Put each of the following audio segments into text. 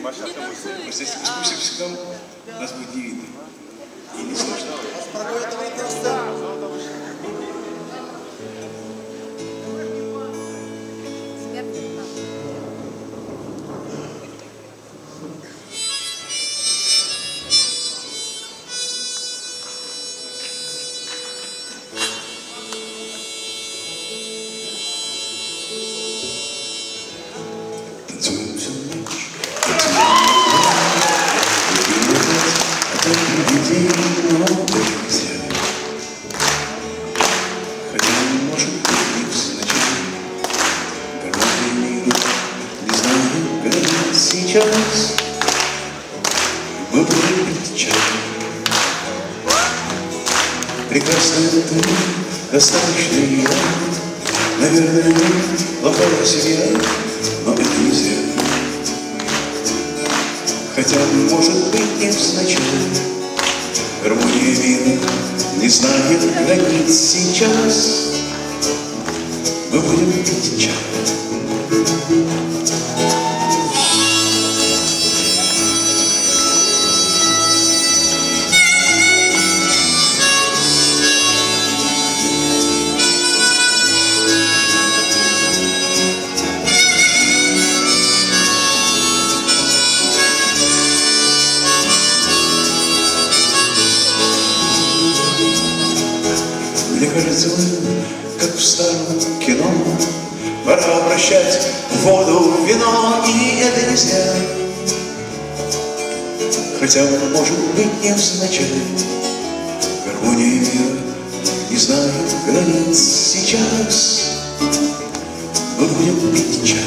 Если мы спустимся к нам, нас будет не видно. И не слышно. Сейчас мы будем пить чай. Прекрасная ты, достаточно я. Наверное, плохая семья, но это не зря. Хотя, может быть, невзначай. Гармония мира не знает границ. Сейчас мы будем пить чай. Мне кажется, как в старом кино, пора обращать воду в вино, и это не зря. Хотя, может быть, невзначай. Гармония мира не знает границ. Сейчас мы будем пить чай.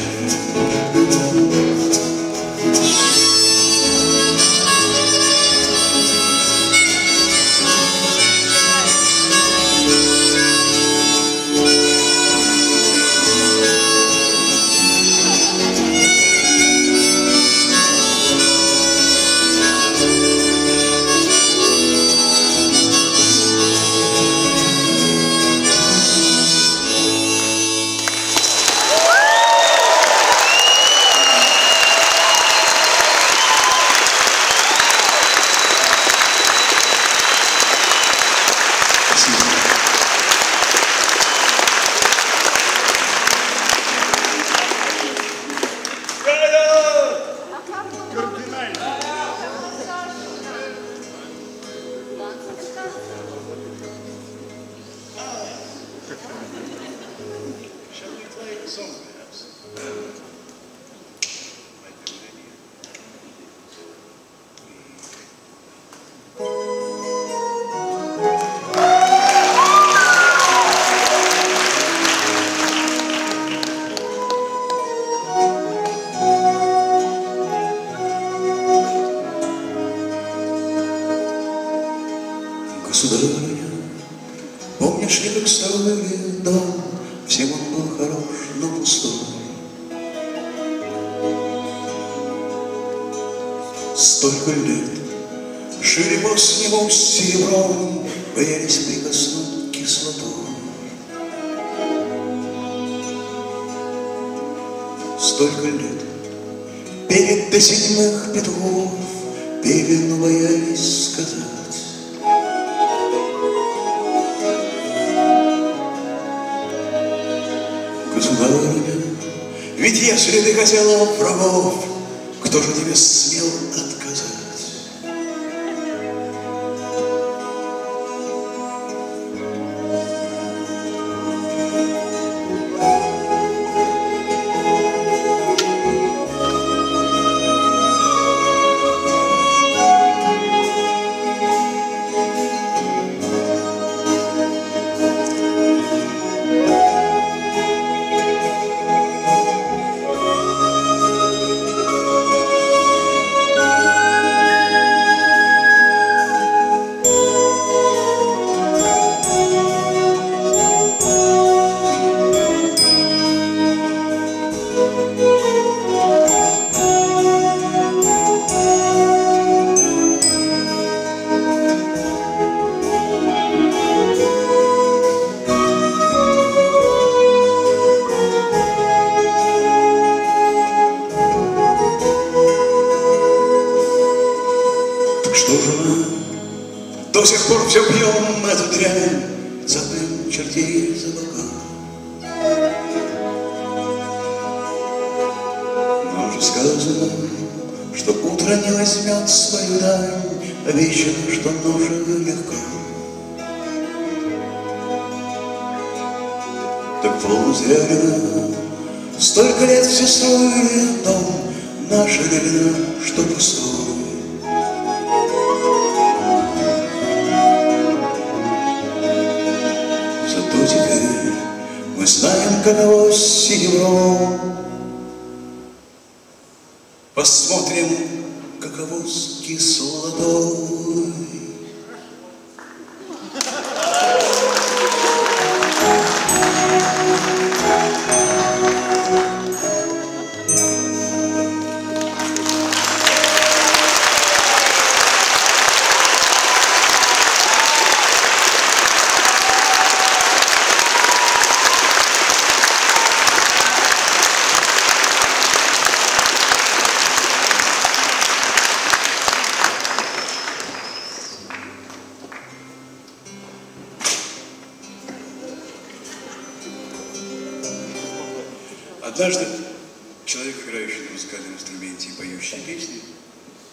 Государыня, помнишь ли, как строили дом? Всем он был хорош, но пустой. Столько лет жили по снегу серебром, боялись прикоснуть кислотой. Столько лет пели до седьмых петров, пели, но боялись сказать. Государыня, ведь если ты хотела врагов, кто же тебе смел отказать? сих пор все пьем эту дрянь, цапаем чертей за бока. Но уже сказано, что утро не возьмет свою дань, обещано, что ножи легко. Так полузря ли, столько лет все строили дом, наша ли вина, что пустой. Зато теперь мы знаем, каково серебро. Посмотрим, каково кислотой. Однажды человек, играющий на музыкальном инструменте и поющий песни,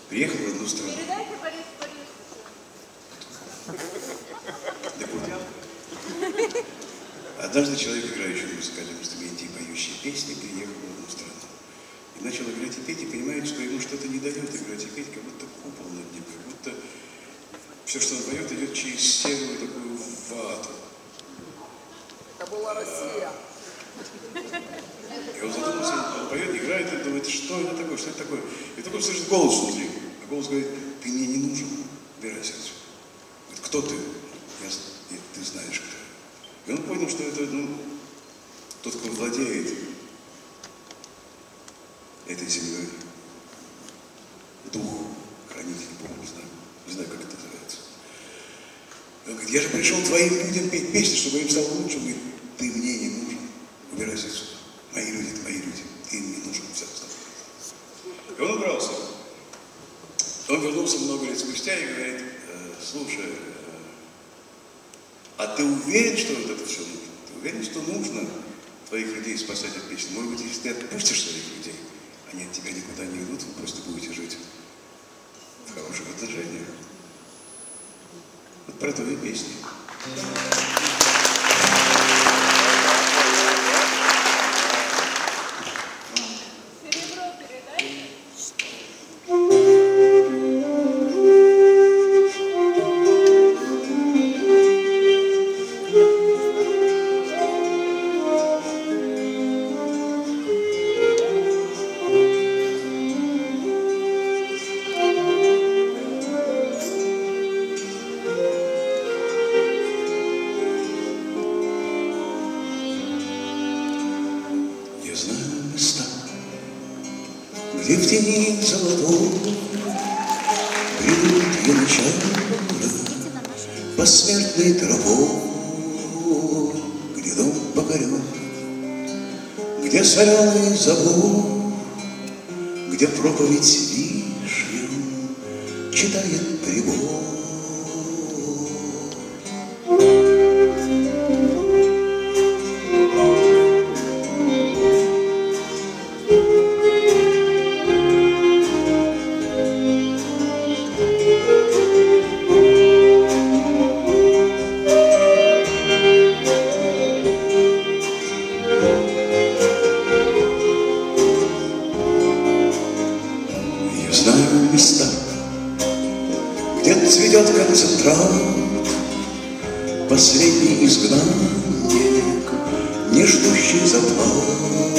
приехал в одну страну. Передайте Борис Борисовичу. Однажды человек, играющий на музыкальном инструменте и поющий песни, приехал в одну страну. И начал играть и петь, и понимает, что ему что-то не дает играть и петь, как будто купол над ним, как будто все, что он поет, идет через серую такую вату. Это была Россия. И он задумался, он поет, играет, и думает, что это такое, что это такое. И только слышит голос внутри. А голос говорит: ты мне не нужен, убирайся отсюда. Говорит: кто ты? Ты знаешь, кто я. И он понял, что это тот, кто владеет этой землей. Дух, хранитель Бога, не знаю, как это называется. И он говорит: я же пришел твоим людям петь песни, чтобы им стало лучше. Он говорит: ты мне не нужен, убирайся отсюда. Мои люди, это мои люди, ты им не нужен, все остальное. И он убрался. Он вернулся много лет спустя и говорит: слушай, а ты уверен, что вот это все нужно? Ты уверен, что нужно твоих людей спасать от песни? Может быть, если ты отпустишь своих людей, они от тебя никуда не идут, вы просто будете жить в хороших отношениях. Вот про твои песни. Я знаю места, где в тени золотой бредут янычары посмертной тропой, где дом покорен, где соленый забор, где проповедь вишням читает прибор. Знаю места, где цветет концентрат, последний изгнанник, не ждущий заплат,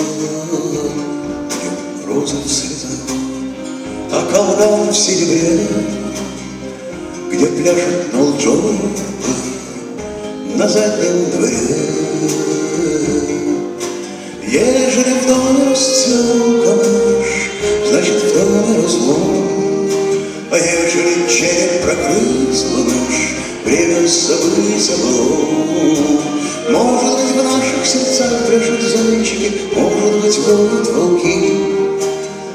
где розы в слезах, а колган в серебре, где пляшет нолджон на заднем дворе. Ежели в доме расцвел камыш, значит, в доме разлом. А ежели череп прогрызла нож, время забыть облом. Может быть, в наших сердцах пляшут зайчики, может быть, воют волки,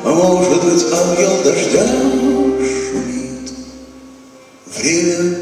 а может быть, ангел дождя шумит. Время